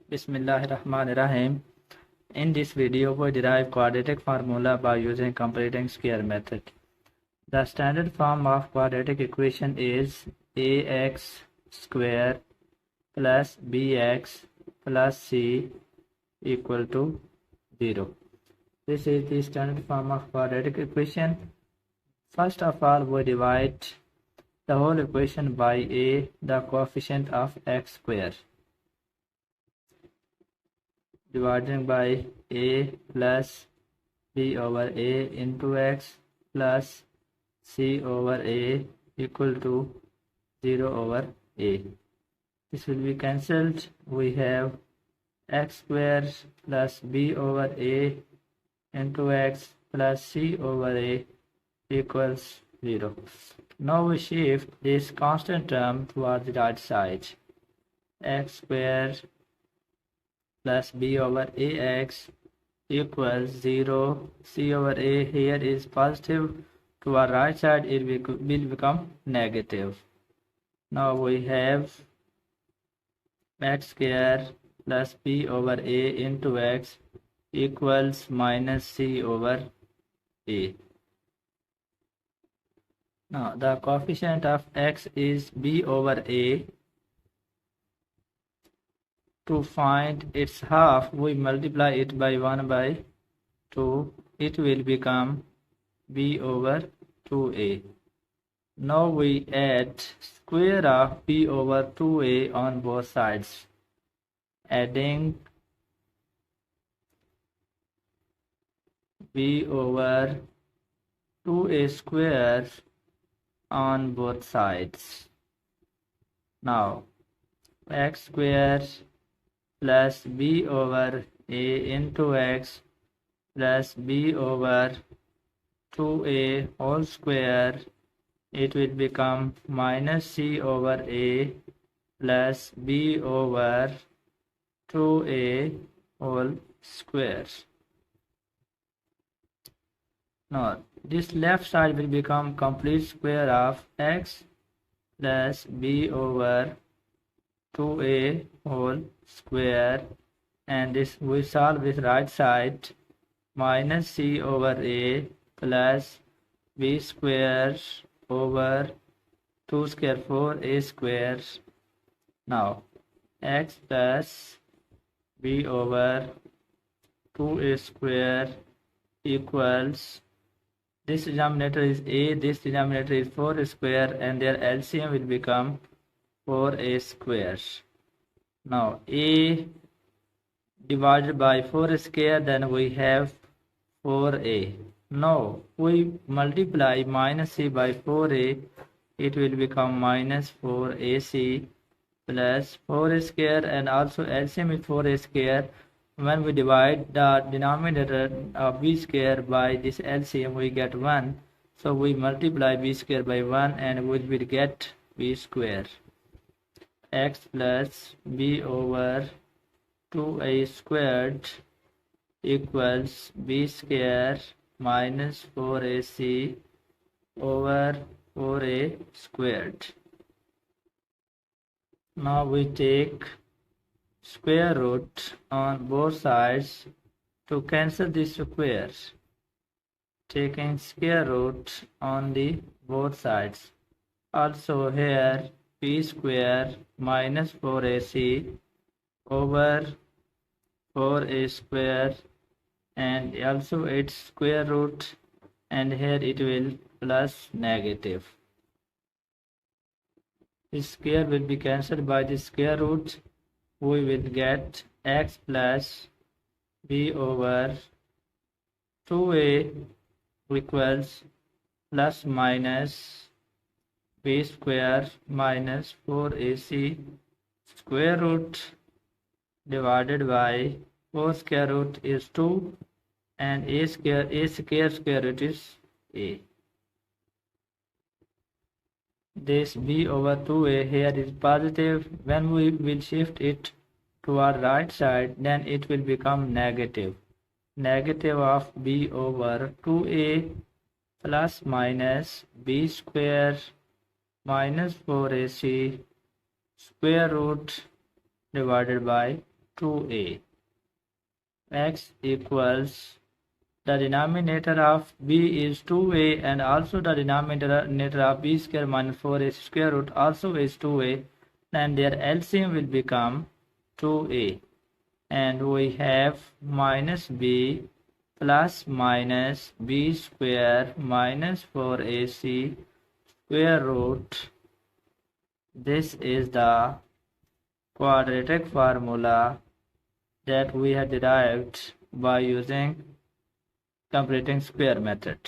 Bismillahirrahmanirrahim. In this video, we derive quadratic formula by using completing square method. The standard form of quadratic equation is ax square plus bx plus c equal to 0. This is the standard form of quadratic equation. First of all, we divide the whole equation by a, the coefficient of x square. Dividing by a plus b over a into x plus c over a equal to 0 over a. This will be cancelled. We have x square plus b over a into x plus c over a equals 0. Now we shift this constant term towards the right side. X square plus b over ax equals 0. C over a here is positive. To our right side it will become negative. Now we have x square plus b over a into x equals minus c over a. Now the coefficient of x is b over a. To find its half, we multiply it by 1 by 2. It will become b over 2a. Now we add square of b over 2a on both sides. Adding b over 2a square on both sides. Now x square plus b over a into x plus b over 2a whole square, it will become minus c over a plus b over 2a whole square. Now this left side will become complete square of x plus b over 2a whole square, and this we solve with right side. Minus c over a plus b square over 2 square 4a square. Now x plus b over 2a square equals, this denominator is a, this denominator is 4 square, and their LCM will become 4a square. Now a divided by 4 square, then we have 4a. Now we multiply minus c by 4a, it will become minus 4ac plus 4 square, and also LCM is 4a square. When we divide the denominator of b square by this LCM, we get 1. So we multiply b square by 1 and we will get b square. X plus b over 2a squared equals b square minus 4ac over 4a squared. Now we take square root on both sides to cancel the squares. Taking square root on the both sides. Also here b square minus 4ac over 4a square, and also its square root, and here it will plus negative. This square will be cancelled by the square root. We will get x plus b over 2a equals plus minus b square minus 4ac square root divided by 4 square root is 2, and a square square root is a. This b over 2a here is positive. When we will shift it to our right side, then it will become negative. Negative of b over 2a plus minus b square minus 4ac square root divided by 2a. X equals, the denominator of b is 2a and also the denominator of b square minus 4a square root also is 2a, and their LCM will become 2a, and we have minus b plus minus b square minus 4ac square root. This is the quadratic formula that we have derived by using completing square method.